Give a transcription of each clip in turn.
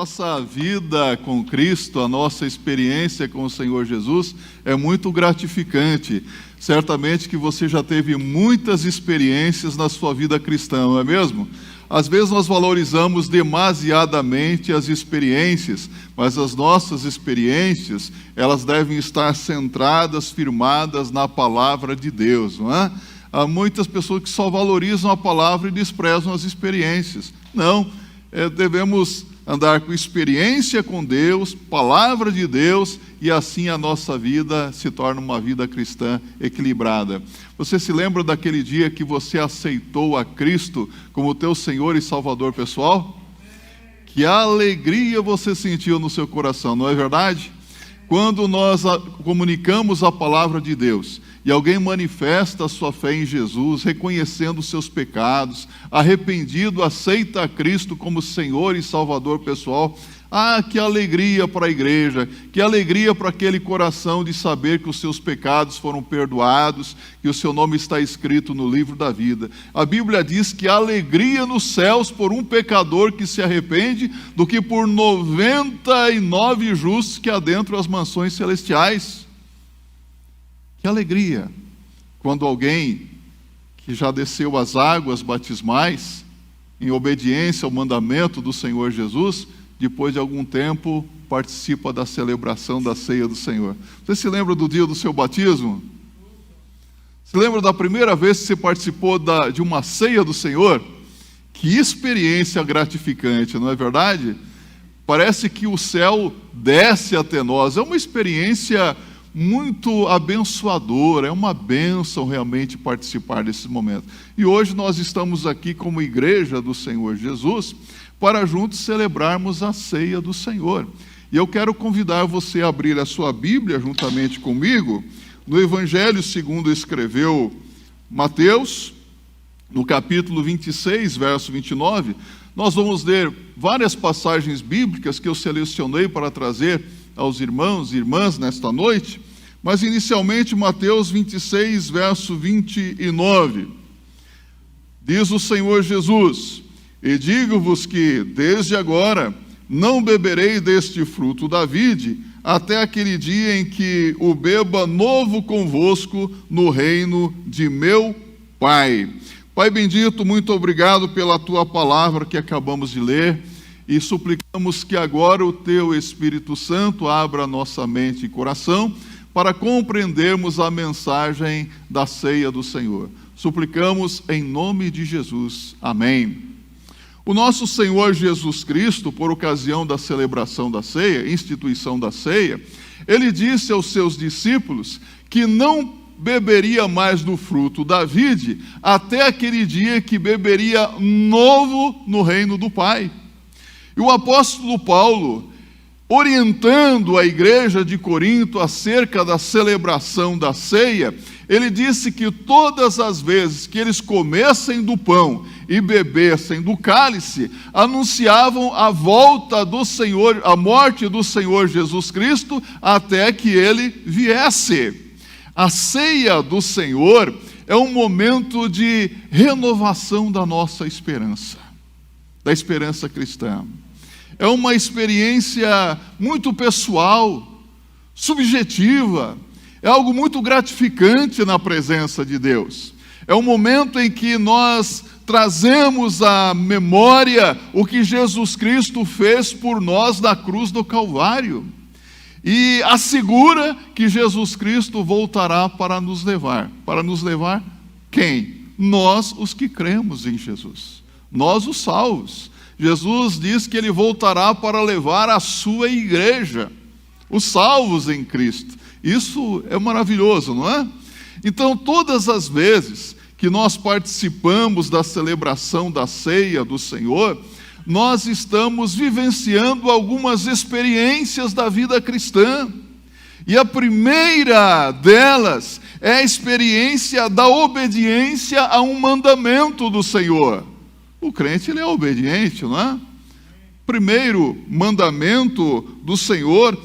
nossa vida com Cristo, a nossa experiência com o Senhor Jesus é muito gratificante. Certamente que você já teve muitas experiências na sua vida cristã, não é mesmo? Às vezes nós valorizamos demasiadamente as experiências, mas as nossas experiências, elas devem estar centradas, firmadas na palavra de Deus, não é? Há muitas pessoas que só valorizam a palavra e desprezam as experiências. Não, devemos andar com experiência com Deus, palavra de Deus, e assim a nossa vida se torna uma vida cristã equilibrada. Você se lembra daquele dia que você aceitou a Cristo como teu Senhor e Salvador pessoal? Que alegria você sentiu no seu coração, não é verdade? Quando nós comunicamos a palavra de Deus e alguém manifesta a sua fé em Jesus, reconhecendo os seus pecados, arrependido, aceita a Cristo como Senhor e Salvador pessoal, que alegria para a igreja, que alegria para aquele coração de saber que os seus pecados foram perdoados, que o seu nome está escrito no livro da vida. A Bíblia diz que há alegria nos céus por um pecador que se arrepende, do que por 99 justos que adentram as mansões celestiais. Que alegria quando alguém que já desceu as águas batismais, em obediência ao mandamento do Senhor Jesus, depois de algum tempo participa da celebração da ceia do Senhor. Você se lembra do dia do seu batismo? Se lembra da primeira vez que você participou de uma ceia do Senhor? Que experiência gratificante, não é verdade? Parece que o céu desce até nós. É uma experiência muito abençoadora, é uma bênção realmente participar desses momentos. E hoje nós estamos aqui como igreja do Senhor Jesus, para juntos celebrarmos a ceia do Senhor. E eu quero convidar você a abrir a sua Bíblia juntamente comigo, no Evangelho segundo escreveu Mateus, no capítulo 26, verso 29, nós vamos ler várias passagens bíblicas que eu selecionei para trazer aos irmãos e irmãs nesta noite, mas inicialmente Mateus 26, verso 29. Diz o Senhor Jesus: "E digo-vos que, desde agora, não beberei deste fruto da vide, até aquele dia em que o beba novo convosco no reino de meu Pai." Pai bendito, muito obrigado pela tua palavra que acabamos de ler, e suplicamos que agora o teu Espírito Santo abra nossa mente e coração para compreendermos a mensagem da ceia do Senhor. Suplicamos em nome de Jesus. Amém. O nosso Senhor Jesus Cristo, por ocasião da celebração da ceia, instituição da ceia, ele disse aos seus discípulos que não beberia mais do fruto da vide até aquele dia que beberia novo no reino do Pai. E o apóstolo Paulo, orientando a igreja de Corinto acerca da celebração da ceia, ele disse que todas as vezes que eles comessem do pão e bebessem do cálice, anunciavam a volta do Senhor, a morte do Senhor Jesus Cristo, até que ele viesse. A ceia do Senhor é um momento de renovação da nossa esperança, da esperança cristã. É uma experiência muito pessoal, subjetiva, é algo muito gratificante na presença de Deus. É um momento em que nós trazemos à memória o que Jesus Cristo fez por nós na cruz do Calvário. E assegura que Jesus Cristo voltará para nos levar. Para nos levar quem? Nós, os que cremos em Jesus. Nós, os salvos. Jesus diz que ele voltará para levar a sua igreja, os salvos em Cristo. Isso é maravilhoso, não é? Então, todas as vezes que nós participamos da celebração da ceia do Senhor, nós estamos vivenciando algumas experiências da vida cristã. E a primeira delas é a experiência da obediência a um mandamento do Senhor. O crente, ele é obediente, não é? Primeiro mandamento do Senhor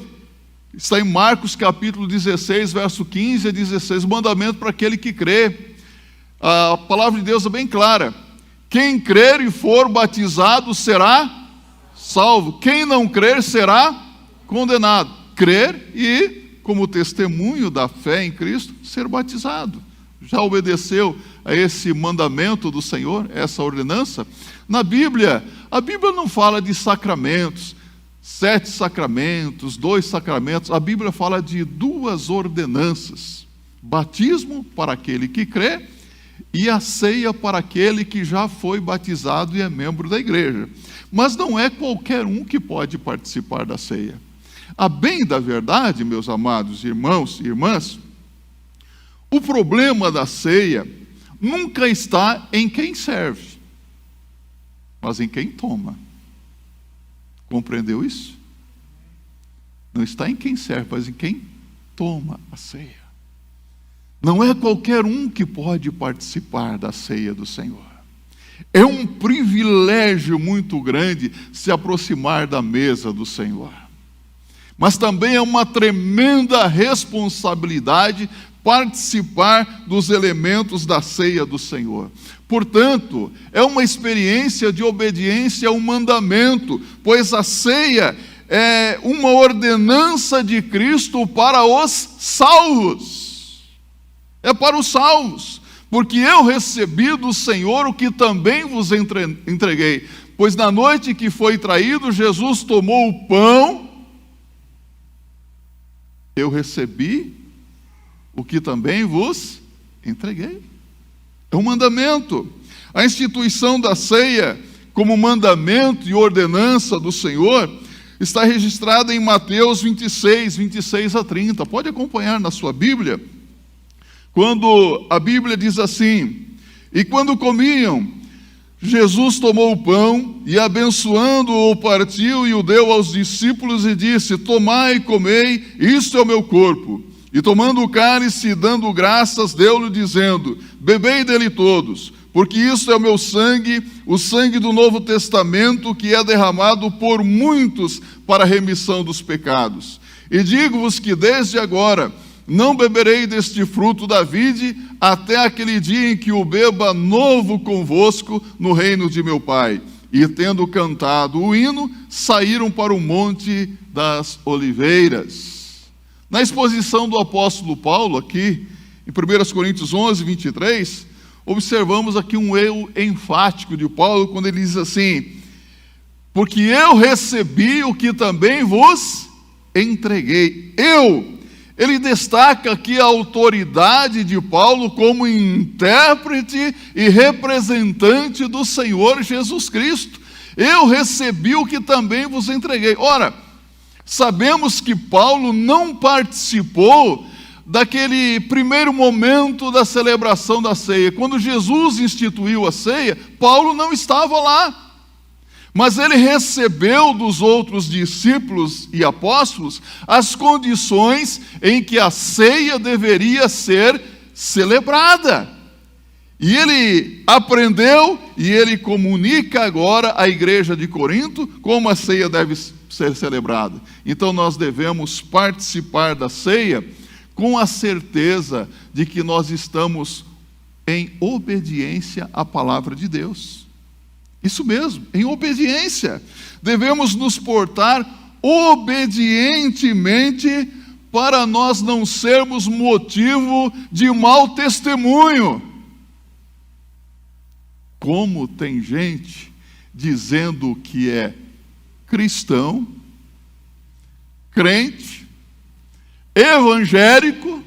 está em Marcos capítulo 16, verso 15 a 16, o mandamento para aquele que crê. A palavra de Deus é bem clara: quem crer e for batizado será salvo. Quem não crer será condenado. Crer e, como testemunho da fé em Cristo, ser batizado. Já obedeceu a esse mandamento do Senhor, essa ordenança? Na Bíblia, a Bíblia não fala de sacramentos, 7 sacramentos, 2 sacramentos. A Bíblia fala de 2 ordenanças: batismo para aquele que crê e a ceia para aquele que já foi batizado e é membro da igreja. Mas não é qualquer um que pode participar da ceia. A bem da verdade, meus amados irmãos e irmãs, o problema da ceia nunca está em quem serve, mas em quem toma. Compreendeu isso? Não está em quem serve, mas em quem toma a ceia. Não é qualquer um que pode participar da ceia do Senhor. É um privilégio muito grande se aproximar da mesa do Senhor. Mas também é uma tremenda responsabilidade participar dos elementos da ceia do Senhor. Portanto, é uma experiência de obediência ao mandamento, pois a ceia é uma ordenança de Cristo para os salvos. É para os salvos, porque eu recebi do Senhor o que também vos entreguei. Pois na noite que foi traído, Jesus tomou o pão, eu recebi o que também vos entreguei. É um mandamento. A instituição da ceia como mandamento e ordenança do Senhor está registrada em Mateus 26, 26 a 30. Pode acompanhar na sua Bíblia. Quando a Bíblia diz assim: e quando comiam, Jesus tomou o pão e, abençoando-o, partiu e o deu aos discípulos e disse: tomai e comei, isto é o meu corpo. E tomando o cálice e dando graças, deu-lhe dizendo: bebei dele todos, porque isto é o meu sangue, o sangue do Novo Testamento, que é derramado por muitos para a remissão dos pecados. E digo-vos que desde agora não beberei deste fruto da vide, até aquele dia em que o beba novo convosco no reino de meu Pai. E tendo cantado o hino, saíram para o Monte das Oliveiras. Na exposição do apóstolo Paulo, aqui, em 1 Coríntios 11, 23, observamos aqui um eu enfático de Paulo, quando ele diz assim: porque eu recebi o que também vos entreguei. Ele destaca aqui a autoridade de Paulo como intérprete e representante do Senhor Jesus Cristo. Eu recebi o que também vos entreguei. Ora, sabemos que Paulo não participou daquele primeiro momento da celebração da ceia. Quando Jesus instituiu a ceia, Paulo não estava lá. Mas ele recebeu dos outros discípulos e apóstolos as condições em que a ceia deveria ser celebrada. E ele aprendeu e ele comunica agora à igreja de Corinto como a ceia deve ser celebrada. Então nós devemos participar da ceia com a certeza de que nós estamos em obediência à palavra de Deus. Isso mesmo, em obediência. Devemos nos portar obedientemente para nós não sermos motivo de mau testemunho. Como tem gente dizendo que é cristão, crente, evangélico,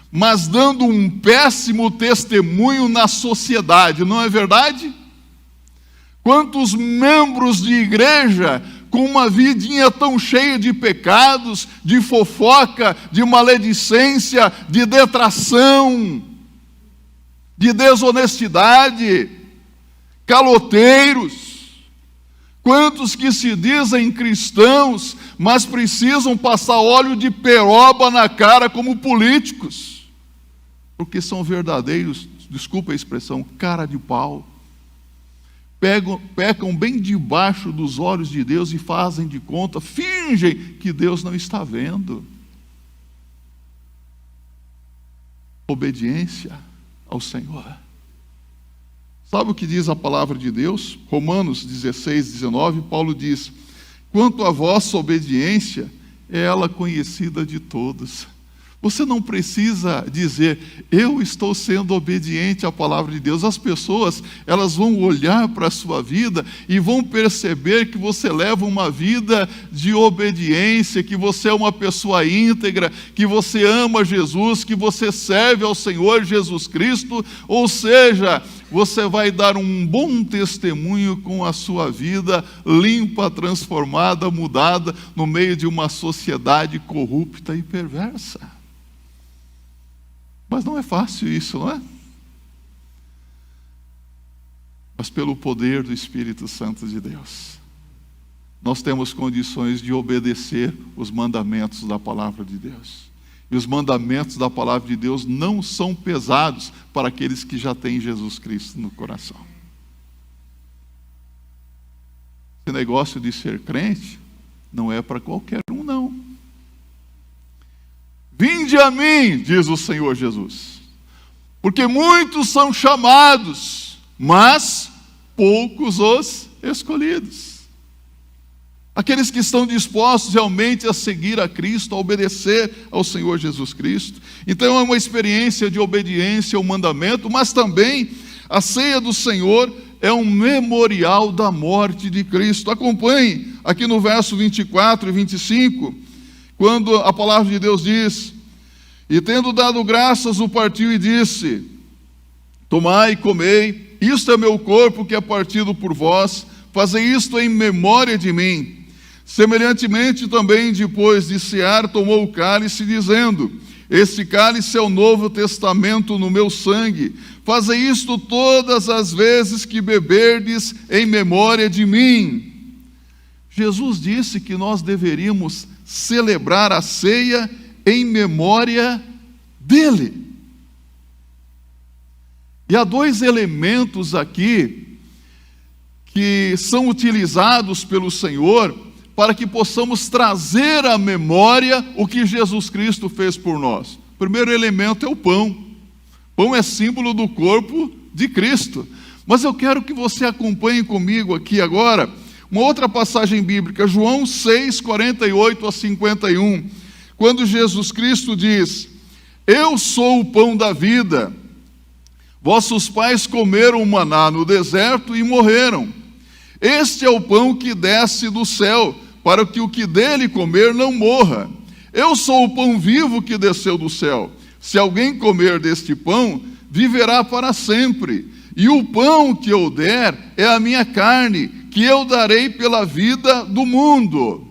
mas dando um péssimo testemunho na sociedade, não é verdade? Quantos membros de igreja com uma vidinha tão cheia de pecados, de fofoca, de maledicência, de detração, de desonestidade, caloteiros. Quantos que se dizem cristãos, mas precisam passar óleo de peroba na cara como políticos, porque são verdadeiros, desculpa a expressão, cara de pau. Pecam bem debaixo dos olhos de Deus e fazem de conta, fingem que Deus não está vendo. Obediência ao Senhor. Sabe o que diz a palavra de Deus? Romanos 16, 19, Paulo diz: quanto à vossa obediência, é ela conhecida de todos. Você não precisa dizer, eu estou sendo obediente à palavra de Deus. As pessoas, elas vão olhar para a sua vida e vão perceber que você leva uma vida de obediência, que você é uma pessoa íntegra, que você ama Jesus, que você serve ao Senhor Jesus Cristo. Ou seja, você vai dar um bom testemunho com a sua vida limpa, transformada, mudada, no meio de uma sociedade corrupta e perversa. Mas não é fácil isso, não é? Mas pelo poder do Espírito Santo de Deus, nós temos condições de obedecer os mandamentos da palavra de Deus. E os mandamentos da palavra de Deus não são pesados para aqueles que já têm Jesus Cristo no coração. Esse negócio de ser crente não é para qualquer um, não. Vinde a mim, diz o Senhor Jesus, porque muitos são chamados, mas poucos os escolhidos. Aqueles que estão dispostos realmente a seguir a Cristo, a obedecer ao Senhor Jesus Cristo. Então é uma experiência de obediência ao mandamento, mas também a ceia do Senhor é um memorial da morte de Cristo. Acompanhe aqui no verso 24 e 25, quando a palavra de Deus diz, e tendo dado graças, o partiu e disse, tomai e comei, isto é meu corpo que é partido por vós, fazei isto em memória de mim. Semelhantemente também, depois de cear, tomou o cálice, dizendo, este cálice é o novo testamento no meu sangue, fazei isto todas as vezes que beberdes em memória de mim. Jesus disse que nós deveríamos celebrar a ceia em memória dele. E há dois elementos aqui que são utilizados pelo Senhor para que possamos trazer à memória o que Jesus Cristo fez por nós. O primeiro elemento é o pão. Pão é símbolo do corpo de Cristo. Mas eu quero que você acompanhe comigo aqui agora uma outra passagem bíblica, João 6, 48 a 51, quando Jesus Cristo diz, eu sou o pão da vida, vossos pais comeram o maná no deserto e morreram. Este é o pão que desce do céu, para que o que dele comer não morra. Eu sou o pão vivo que desceu do céu. Se alguém comer deste pão, viverá para sempre. E o pão que eu der é a minha carne, que eu darei pela vida do mundo.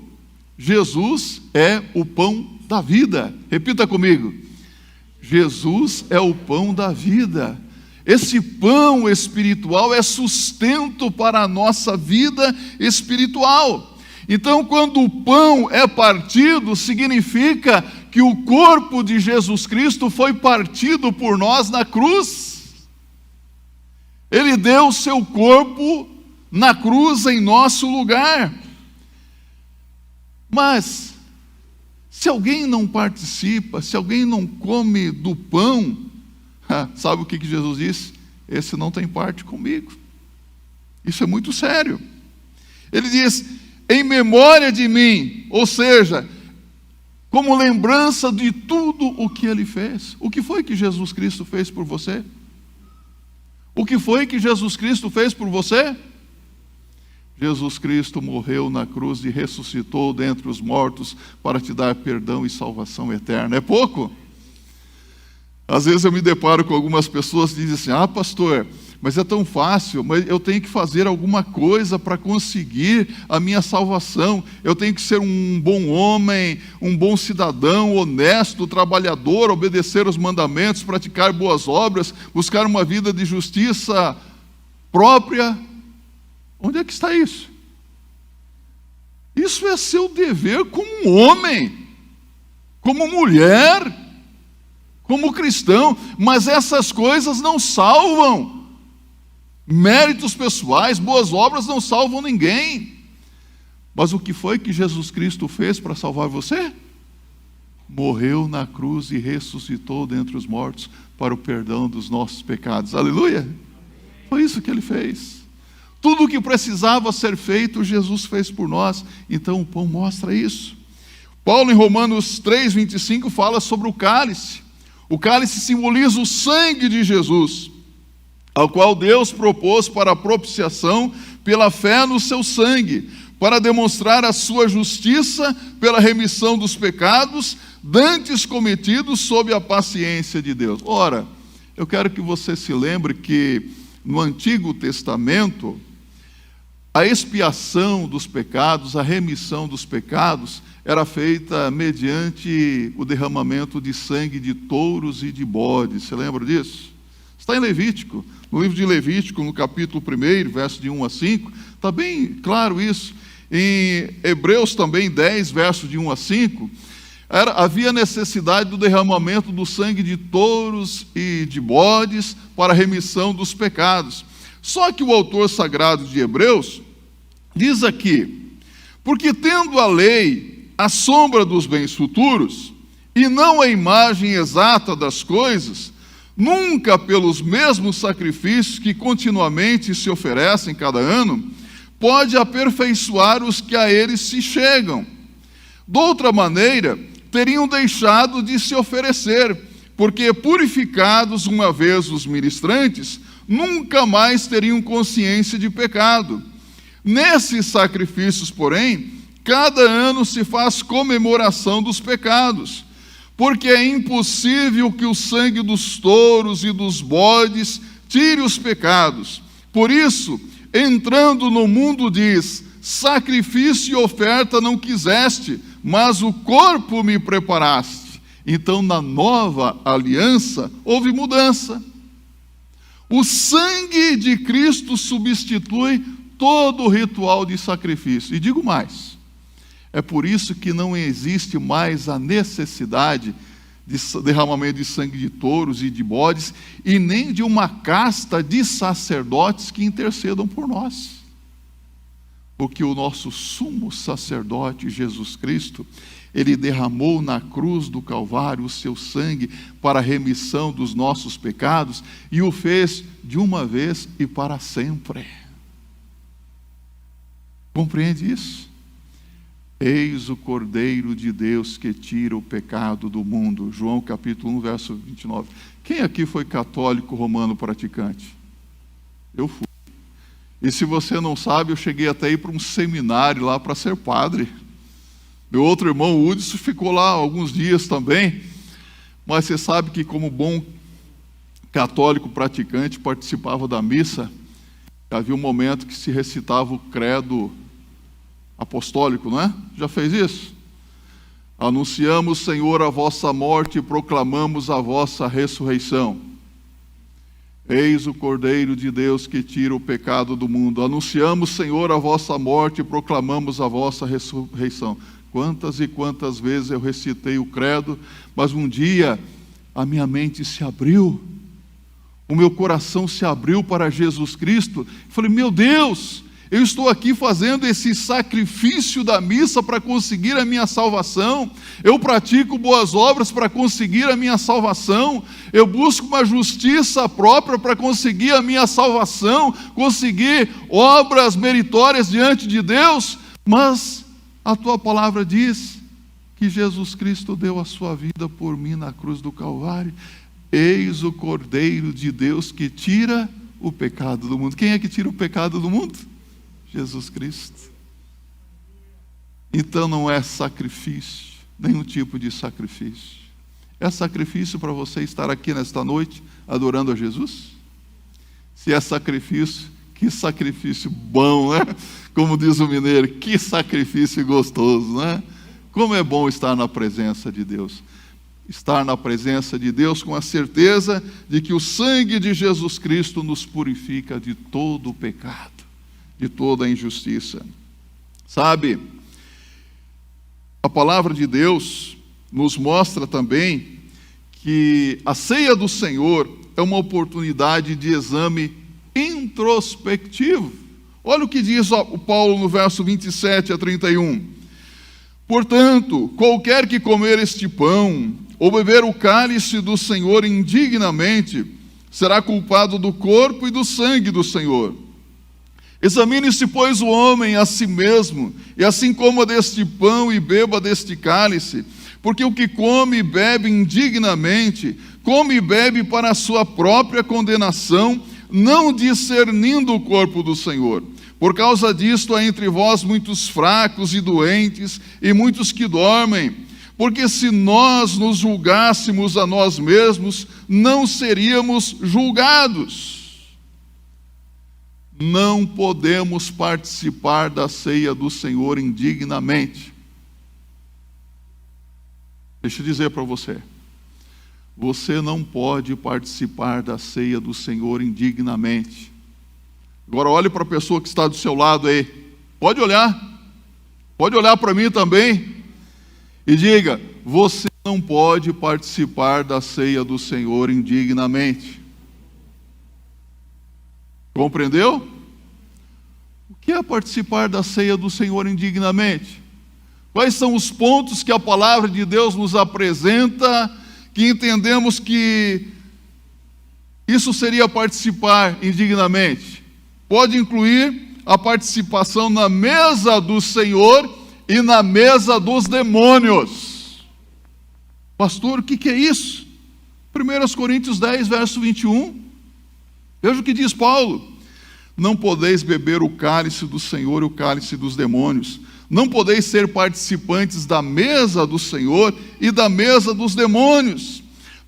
Jesus é o pão da vida. Repita comigo. Jesus é o pão da vida. Esse pão espiritual é sustento para a nossa vida espiritual. Então, quando o pão é partido, significa que o corpo de Jesus Cristo foi partido por nós na cruz. Ele deu o seu corpo na cruz em nosso lugar. Mas, se alguém não participa, se alguém não come do pão, sabe o que Jesus disse? Esse não tem parte comigo. Isso é muito sério. Ele diz, em memória de mim, ou seja, como lembrança de tudo o que ele fez. O que foi que Jesus Cristo fez por você? O que foi que Jesus Cristo fez por você? Jesus Cristo morreu na cruz e ressuscitou dentre os mortos para te dar perdão e salvação eterna. É pouco? Às vezes eu me deparo com algumas pessoas que dizem assim, pastor, mas é tão fácil, mas eu tenho que fazer alguma coisa para conseguir a minha salvação. Eu tenho que ser um bom homem, um bom cidadão, honesto, trabalhador, obedecer os mandamentos, praticar boas obras, buscar uma vida de justiça própria. Onde é que está isso? Isso é seu dever como um homem, como mulher, como cristão, mas essas coisas não salvam. Méritos pessoais, boas obras não salvam ninguém. Mas o que foi que Jesus Cristo fez para salvar você? Morreu na cruz e ressuscitou dentre os mortos para o perdão dos nossos pecados. Aleluia! Foi isso que ele fez. Tudo o que precisava ser feito, Jesus fez por nós. Então o pão mostra isso. Paulo, em Romanos 3:25, fala sobre o cálice. O cálice simboliza o sangue de Jesus, ao qual Deus propôs para a propiciação pela fé no seu sangue, para demonstrar a sua justiça pela remissão dos pecados dantes cometidos sob a paciência de Deus. Ora, eu quero que você se lembre que no Antigo Testamento, a expiação dos pecados, a remissão dos pecados, era feita mediante o derramamento de sangue de touros e de bodes. Você lembra disso? Está em Levítico, no livro de Levítico, no capítulo 1, verso de 1 a 5, está bem claro isso. Em Hebreus também 10, verso de 1 a 5, havia necessidade do derramamento do sangue de touros e de bodes para a remissão dos pecados. Só que o autor sagrado de Hebreus diz aqui: porque tendo a lei a sombra dos bens futuros, e não a imagem exata das coisas, nunca pelos mesmos sacrifícios que continuamente se oferecem cada ano, pode aperfeiçoar os que a eles se chegam. De outra maneira, teriam deixado de se oferecer, porque purificados uma vez os ministrantes, nunca mais teriam consciência de pecado. Nesses sacrifícios, porém, cada ano se faz comemoração dos pecados, porque é impossível que o sangue dos touros e dos bodes tire os pecados. Por isso, entrando no mundo diz: sacrifício e oferta não quiseste, mas o corpo me preparaste. Então, na nova aliança, houve mudança. O sangue de Cristo substitui todo o ritual de sacrifício. E digo mais, é por isso que não existe mais a necessidade de derramamento de sangue de touros e de bodes, e nem de uma casta de sacerdotes que intercedam por nós. Porque o nosso sumo sacerdote, Jesus Cristo, ele derramou na cruz do Calvário o seu sangue para a remissão dos nossos pecados, e o fez de uma vez e para sempre. Compreende isso? Eis o Cordeiro de Deus que tira o pecado do mundo. João capítulo 1, verso 29. Quem aqui foi católico romano praticante? Eu fui. E se você não sabe, eu cheguei até a ir para um seminário lá para ser padre. Meu outro irmão, Hudson, ficou lá alguns dias também. Mas você sabe que, como bom católico praticante, participava da missa. Havia um momento que se recitava o credo apostólico, não é? Já fez isso? Anunciamos, Senhor, a vossa morte e proclamamos a vossa ressurreição. Eis o Cordeiro de Deus que tira o pecado do mundo. Anunciamos, Senhor, a vossa morte e proclamamos a vossa ressurreição. Quantas e quantas vezes eu recitei o credo, mas um dia a minha mente se abriu, o meu coração se abriu para Jesus Cristo. Falei, meu Deus, eu estou aqui fazendo esse sacrifício da missa para conseguir a minha salvação. Eu pratico boas obras para conseguir a minha salvação. Eu busco uma justiça própria para conseguir a minha salvação, conseguir obras meritórias diante de Deus. Mas a tua palavra diz que Jesus Cristo deu a sua vida por mim na cruz do Calvário. Eis o Cordeiro de Deus que tira o pecado do mundo. Quem é que tira o pecado do mundo? Jesus Cristo. Então não é sacrifício, nenhum tipo de sacrifício. É sacrifício para você estar aqui nesta noite adorando a Jesus? Se é sacrifício, que sacrifício bom, né? Como diz o mineiro, que sacrifício gostoso, né? Como é bom estar na presença de Deus. Estar na presença de Deus com a certeza de que o sangue de Jesus Cristo nos purifica de todo o pecado, de toda a injustiça. Sabe, a palavra de Deus nos mostra também que a ceia do Senhor é uma oportunidade de exame introspectivo. Olha o que diz o Paulo no verso 27 a 31. Portanto, qualquer que comer este pão ou beber o cálice do Senhor indignamente, será culpado do corpo e do sangue do Senhor. Examine-se, pois, o homem a si mesmo, e assim coma deste pão e beba deste cálice, porque o que come e bebe indignamente, come e bebe para a sua própria condenação, não discernindo o corpo do Senhor. Por causa disto há entre vós muitos fracos e doentes, e muitos que dormem. Porque se nós nos julgássemos a nós mesmos, não seríamos julgados. Não podemos participar da ceia do Senhor indignamente. Deixa eu dizer para você. Você não pode participar da ceia do Senhor indignamente. Agora olhe para a pessoa que está do seu lado aí. Pode olhar para mim também. E diga, você não pode participar da ceia do Senhor indignamente. Compreendeu? O que é participar da ceia do Senhor indignamente? Quais são os pontos que a palavra de Deus nos apresenta, que entendemos que isso seria participar indignamente? Pode incluir a participação na mesa do Senhor e na mesa dos demônios. Pastor, o que é isso? 1 Coríntios 10, verso 21. Veja o que diz Paulo: não podeis beber o cálice do Senhor e o cálice dos demônios. Não podeis ser participantes da mesa do Senhor e da mesa dos demônios.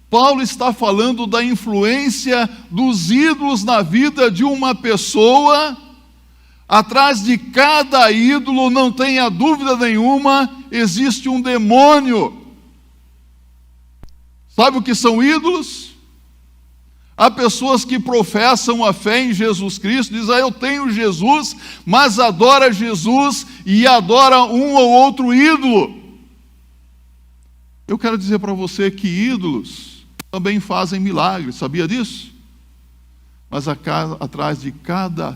Paulo está falando da influência dos ídolos na vida de uma pessoa. Atrás de cada ídolo, não tenha dúvida nenhuma, existe um demônio. Sabe o que são ídolos? Há pessoas que professam a fé em Jesus Cristo, dizem, eu tenho Jesus, mas adora Jesus e adora um ou outro ídolo. Eu quero dizer para você que ídolos também fazem milagres, sabia disso? Mas atrás de cada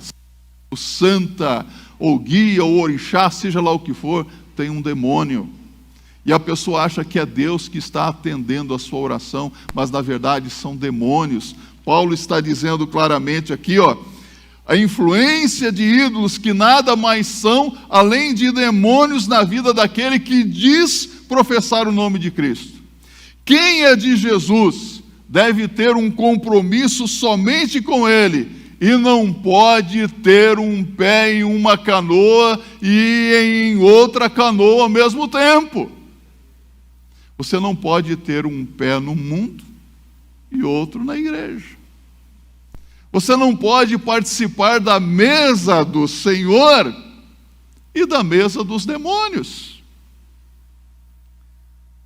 santa, ou guia, ou orixá, seja lá o que for, tem um demônio. E a pessoa acha que é Deus que está atendendo a sua oração, mas na verdade são demônios. Paulo está dizendo claramente aqui, a influência de ídolos que nada mais são além de demônios na vida daquele que diz professar o nome de Cristo. Quem é de Jesus deve ter um compromisso somente com Ele e não pode ter um pé em uma canoa e em outra canoa ao mesmo tempo. Você não pode ter um pé no mundo e outro na igreja. Você não pode participar da mesa do Senhor e da mesa dos demônios.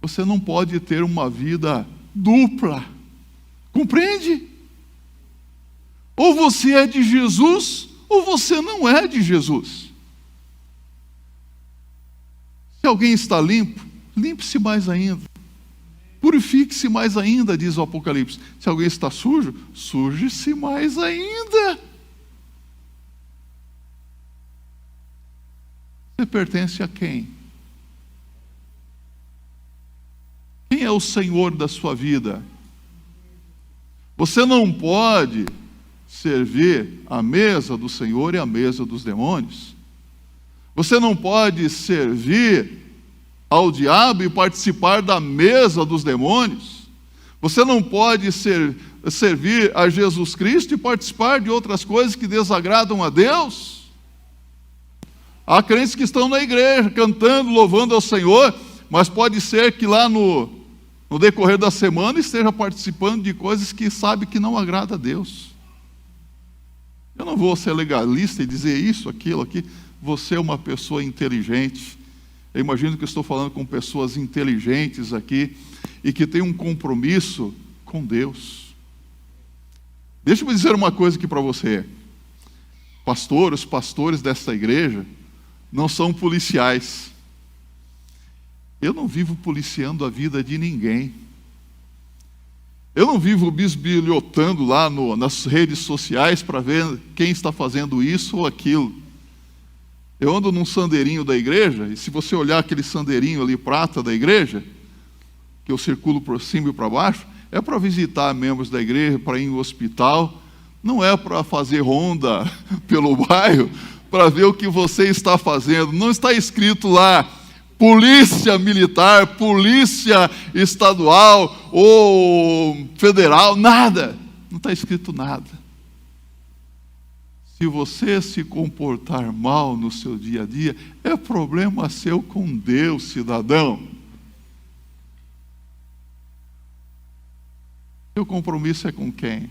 Você não pode ter uma vida dupla. Compreende? Ou você é de Jesus, ou você não é de Jesus. Se alguém está limpo, limpe-se mais ainda. Purifique-se mais ainda, diz o Apocalipse. Se alguém está sujo, suje-se mais ainda. Você pertence a quem? Quem é o Senhor da sua vida? Você não pode servir a mesa do Senhor e a mesa dos demônios. Você não pode servir ao diabo e participar da mesa dos demônios. Você não pode servir a Jesus Cristo e participar de outras coisas que desagradam a Deus. Há crentes que estão na igreja, cantando, louvando ao Senhor, mas pode ser que lá no decorrer da semana esteja participando de coisas que sabe que não agrada a Deus. Eu não vou ser legalista e dizer isso, aquilo, aqui. Você é uma pessoa inteligente. Eu imagino que eu estou falando com pessoas inteligentes aqui e que têm um compromisso com Deus. Deixa eu dizer uma coisa aqui para você. Os pastores desta igreja não são policiais. Eu não vivo policiando a vida de ninguém. Eu não vivo bisbilhotando lá nas redes sociais para ver quem está fazendo isso ou aquilo. Eu ando num sandeirinho da igreja, e se você olhar aquele sandeirinho ali, prata da igreja, que eu circulo por cima e para baixo, é para visitar membros da igreja, para ir em hospital, não é para fazer ronda pelo bairro, para ver o que você está fazendo. Não está escrito lá, polícia militar, polícia estadual ou federal, nada. Não está escrito nada. Se você se comportar mal no seu dia a dia, é problema seu com Deus, cidadão. Seu compromisso é com quem?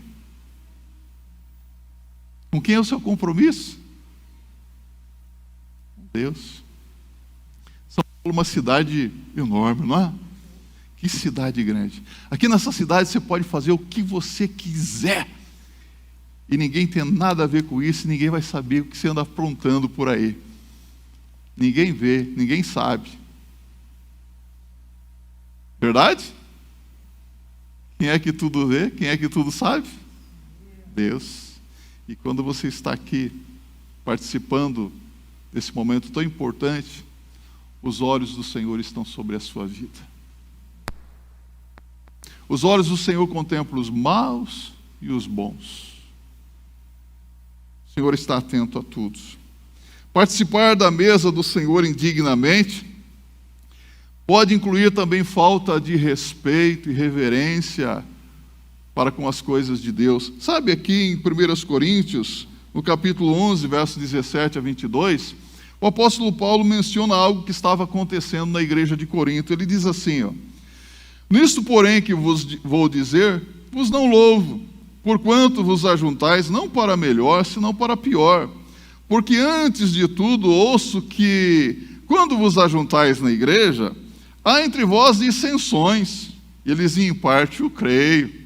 Com quem é o seu compromisso? Com Deus. São Paulo é uma cidade enorme, não é? Que cidade grande. Aqui nessa cidade você pode fazer o que você quiser. E ninguém tem nada a ver com isso, ninguém vai saber o que você anda aprontando por aí. Ninguém vê, ninguém sabe. Verdade? Quem é que tudo vê? Quem é que tudo sabe? Deus. E quando você está aqui participando desse momento tão importante, os olhos do Senhor estão sobre a sua vida. Os olhos do Senhor contemplam os maus e os bons. O Senhor está atento a tudo. Participar da mesa do Senhor indignamente pode incluir também falta de respeito e reverência para com as coisas de Deus. Sabe, aqui em 1 Coríntios, no capítulo 11, versos 17 a 22, o apóstolo Paulo menciona algo que estava acontecendo na igreja de Corinto. Ele diz assim, nisto, porém, que vos vou dizer, vos não louvo, porquanto vos ajuntais não para melhor, senão para pior. Porque antes de tudo ouço que, quando vos ajuntais na igreja, há entre vós dissensões, e eles em parte o creio.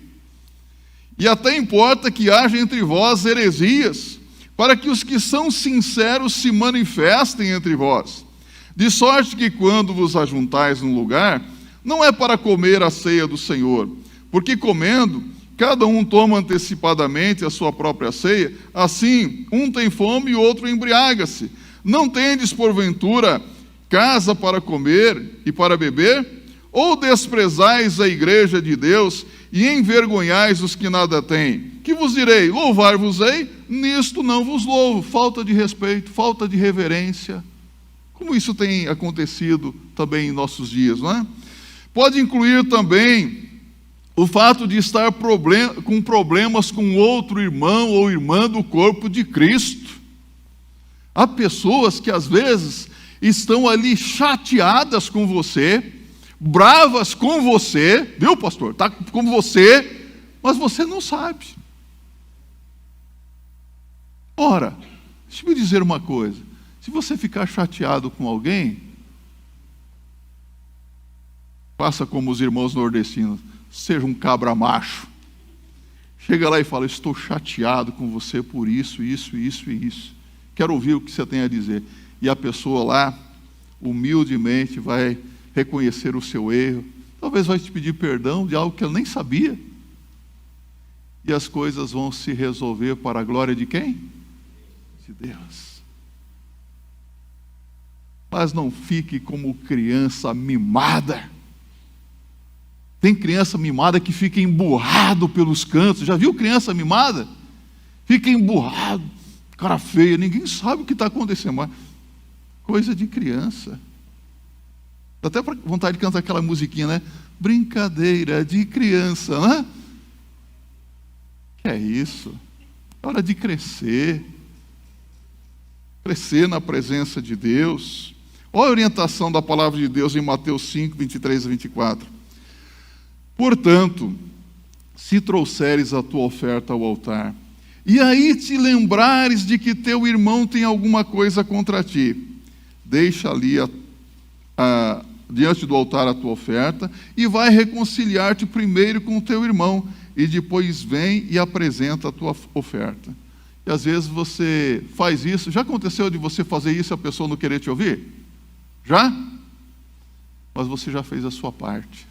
E até importa que haja entre vós heresias, para que os que são sinceros se manifestem entre vós. De sorte que quando vos ajuntais num lugar, não é para comer a ceia do Senhor, porque comendo, cada um toma antecipadamente a sua própria ceia, assim, um tem fome e outro embriaga-se. Não tendes, porventura, casa para comer e para beber? Ou desprezais a igreja de Deus e envergonhais os que nada têm? Que vos direi? Louvar-vos-ei? Nisto não vos louvo. Falta de respeito, falta de reverência. Como isso tem acontecido também em nossos dias, não é? Pode incluir também o fato de estar com problemas com outro irmão ou irmã do corpo de Cristo. Há pessoas que às vezes estão ali chateadas com você, bravas com você, viu, pastor? Está com você, mas você não sabe. Ora, deixa eu me dizer uma coisa. Se você ficar chateado com alguém, faça como os irmãos nordestinos, seja um cabra macho. Chega lá e fala, estou chateado com você por isso, isso, isso e isso. Quero ouvir o que você tem a dizer. E a pessoa lá, humildemente, vai reconhecer o seu erro. Talvez vai te pedir perdão de algo que ela nem sabia. E as coisas vão se resolver para a glória de quem? De Deus. Mas não fique como criança mimada. Tem criança mimada que fica emburrado pelos cantos. Já viu criança mimada? Fica emburrado, cara feia, ninguém sabe o que está acontecendo. Mas coisa de criança. Dá até vontade de cantar aquela musiquinha, né? Brincadeira de criança, né? Que é isso? É hora de crescer. Crescer na presença de Deus. Olha a orientação da palavra de Deus em Mateus 5, 23 a 24. Portanto, se trouxeres a tua oferta ao altar, e aí te lembrares de que teu irmão tem alguma coisa contra ti, deixa ali diante do altar a tua oferta, e vai reconciliar-te primeiro com o teu irmão, e depois vem e apresenta a tua oferta. E às vezes você faz isso. Já aconteceu de você fazer isso e a pessoa não querer te ouvir? Já? Mas você já fez a sua parte.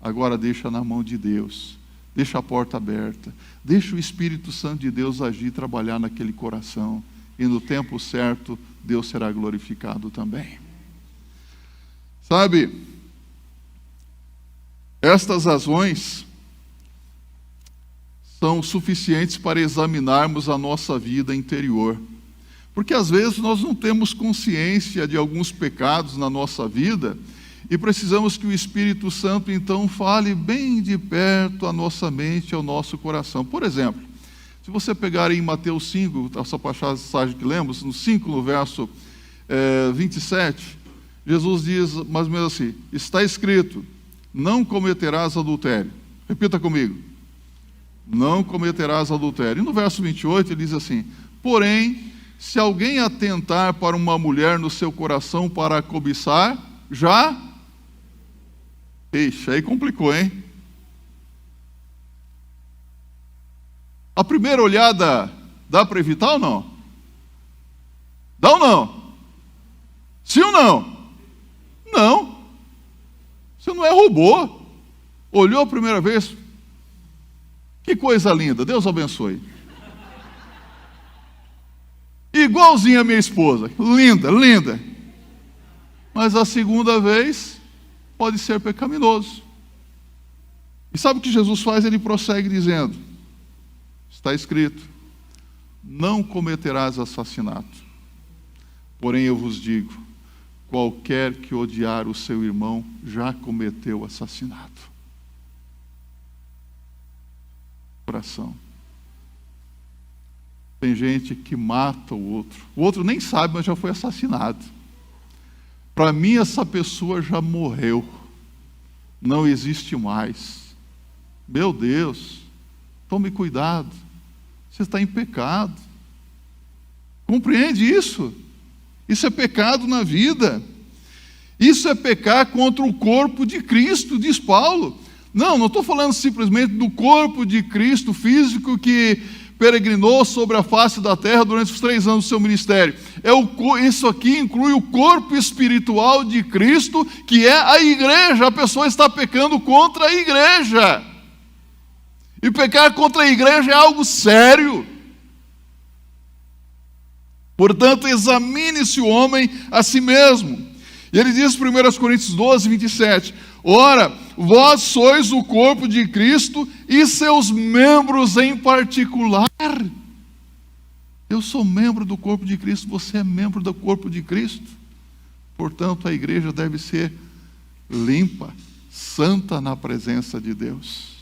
Agora deixa na mão de Deus, deixa a porta aberta, deixa o Espírito Santo de Deus agir e trabalhar naquele coração, e no tempo certo Deus será glorificado também. Sabe, estas razões são suficientes para examinarmos a nossa vida interior. Porque às vezes nós não temos consciência de alguns pecados na nossa vida e precisamos que o Espírito Santo então fale bem de perto à nossa mente, ao nosso coração. Por exemplo, se você pegar em Mateus 5, essa passagem que lemos, no 5, no verso 27, Jesus diz mais ou menos assim: está escrito, não cometerás adultério. Repita comigo: não cometerás adultério. E no verso 28 ele diz assim: porém, se alguém atentar para uma mulher no seu coração para a cobiçar, já... Eixe, aí complicou, hein? A primeira olhada dá para evitar ou não? Dá ou não? Sim ou não? Não. Você não é robô. Olhou a primeira vez? Que coisa linda, Deus abençoe. Igualzinha a minha esposa, linda, linda. Mas a segunda vez pode ser pecaminoso. E sabe o que Jesus faz? Ele prossegue dizendo: está escrito, não cometerás assassinato. Porém eu vos digo, qualquer que odiar o seu irmão já cometeu assassinato. Coração. Tem gente que mata o outro nem sabe, mas já foi assassinado. Para mim essa pessoa já morreu, não existe mais. Meu Deus, tome cuidado, você está em pecado. Compreende isso? Isso é pecado na vida. Isso é pecar contra o corpo de Cristo, diz Paulo. Não estou falando simplesmente do corpo de Cristo físico que peregrinou sobre a face da terra durante os 3 anos do seu ministério. Isso aqui inclui o corpo espiritual de Cristo, que é a igreja. A pessoa está pecando contra a igreja. E pecar contra a igreja é algo sério. Portanto, examine-se o homem a si mesmo. E ele diz em 1 Coríntios 12, 27, ora, vós sois o corpo de Cristo e seus membros em particular. Eu sou membro do corpo de Cristo, você é membro do corpo de Cristo. Portanto, a igreja deve ser limpa, santa na presença de Deus.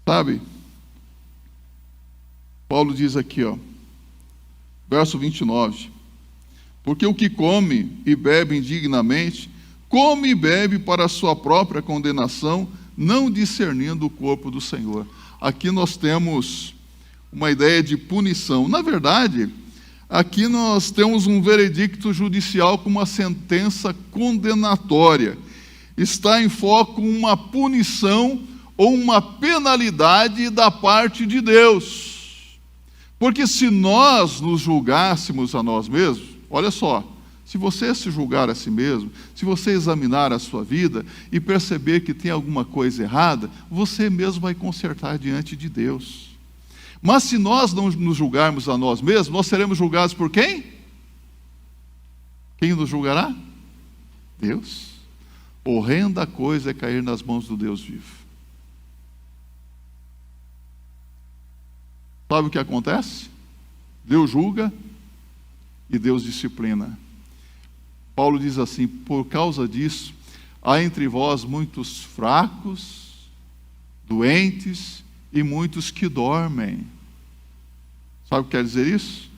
Sabe? Paulo diz aqui, verso 29, porque o que come e bebe indignamente, come e bebe para a sua própria condenação, não discernindo o corpo do Senhor. Aqui nós temos uma ideia de punição. Na verdade, aqui nós temos um veredicto judicial com uma sentença condenatória. Está em foco uma punição ou uma penalidade da parte de Deus. Porque se nós nos julgássemos a nós mesmos, olha só, se você se julgar a si mesmo, se você examinar a sua vida e perceber que tem alguma coisa errada, você mesmo vai consertar diante de Deus. Mas se nós não nos julgarmos a nós mesmos, nós seremos julgados por quem? Quem nos julgará? Deus. Horrenda coisa é cair nas mãos do Deus vivo. Sabe o que acontece? Deus julga e Deus disciplina. Paulo diz assim, por causa disso, há entre vós muitos fracos, doentes e muitos que dormem. Sabe o que quer dizer isso?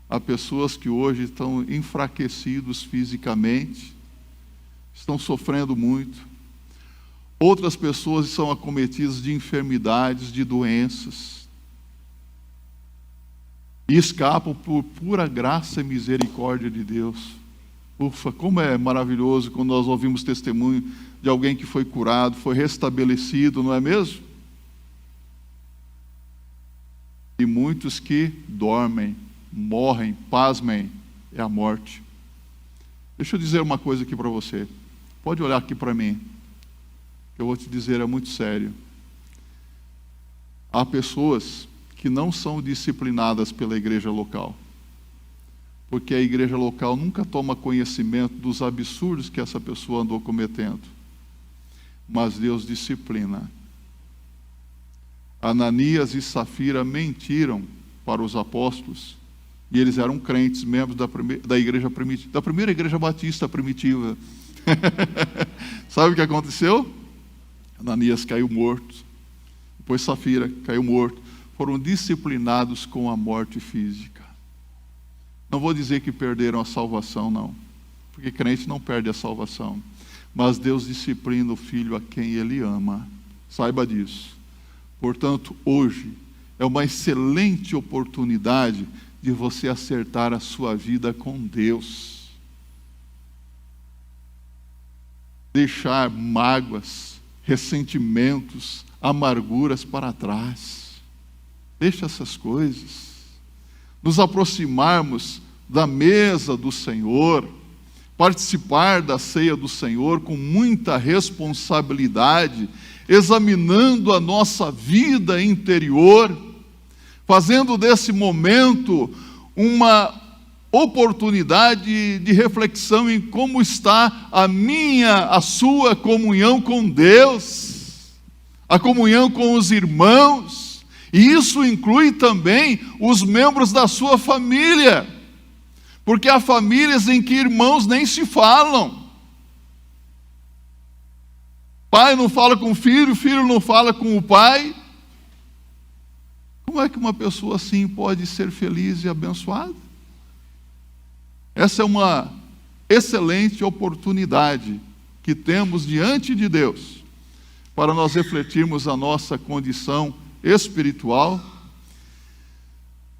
Há pessoas que hoje estão enfraquecidos fisicamente, estão sofrendo muito. Outras pessoas são acometidas de enfermidades, de doenças, e escapam por pura graça e misericórdia de Deus. Ufa, como é maravilhoso quando nós ouvimos testemunho de alguém que foi curado, foi restabelecido, não é mesmo? E muitos que dormem, morrem, pasmem, é a morte. Deixa eu dizer uma coisa aqui para você. Pode olhar aqui para mim, que eu vou te dizer, é muito sério. Há pessoas que não são disciplinadas pela igreja local, porque a igreja local nunca toma conhecimento dos absurdos que essa pessoa andou cometendo. Mas Deus disciplina Ananias e Safira mentiram para os apóstolos, e eles eram crentes, membros da igreja primitiva, da primeira igreja batista primitiva. Sabe o que aconteceu? Ananias caiu morto, depois Safira caiu morto, foram disciplinados com a morte física. Não vou dizer que perderam a salvação, não, porque crente não perde a salvação, mas Deus disciplina o filho a quem Ele ama, saiba disso. Portanto, hoje é uma excelente oportunidade de você acertar a sua vida com Deus. Deixar mágoas, ressentimentos, amarguras para trás. Deixa essas coisas. Nos aproximarmos da mesa do Senhor, participar da ceia do Senhor com muita responsabilidade, examinando a nossa vida interior, fazendo desse momento uma oportunidade de reflexão em como está a sua comunhão com Deus, a comunhão com os irmãos, e isso inclui também os membros da sua família, porque há famílias em que irmãos nem se falam. Pai não fala com o filho não fala com o pai. Como é que uma pessoa assim pode ser feliz e abençoada? Essa é uma excelente oportunidade que temos diante de Deus para nós refletirmos a nossa condição espiritual,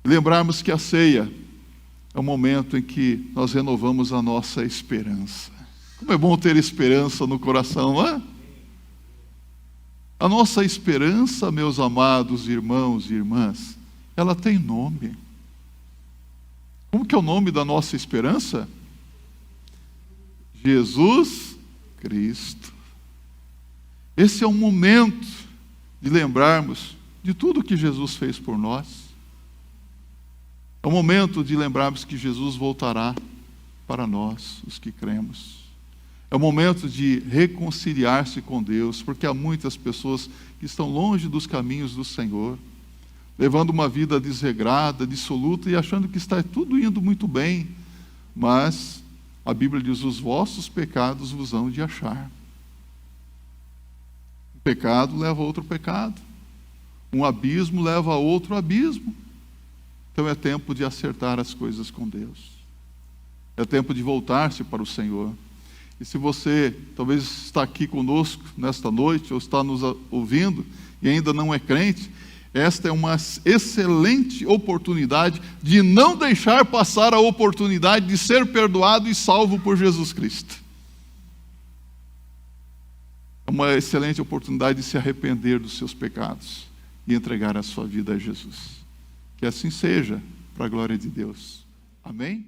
lembrarmos que a ceia é o momento em que nós renovamos a nossa esperança. Como é bom ter esperança no coração, não é? A nossa esperança, meus amados irmãos e irmãs, ela tem nome. Como que é o nome da nossa esperança? Jesus Cristo. Esse é o momento de lembrarmos de tudo que Jesus fez por nós. É o momento de lembrarmos que Jesus voltará para nós, os que cremos. É o momento de reconciliar-se com Deus, porque há muitas pessoas que estão longe dos caminhos do Senhor, levando uma vida desregrada, dissoluta e achando que está tudo indo muito bem, mas a Bíblia diz: os vossos pecados vos hão de achar. Um pecado leva a outro pecado, um abismo leva a outro abismo. Então é tempo de acertar as coisas com Deus, é tempo de voltar-se para o Senhor. E se você talvez está aqui conosco nesta noite, ou está nos ouvindo e ainda não é crente, esta é uma excelente oportunidade de não deixar passar a oportunidade de ser perdoado e salvo por Jesus Cristo. É uma excelente oportunidade de se arrepender dos seus pecados e entregar a sua vida a Jesus. Que assim seja, para a glória de Deus. Amém?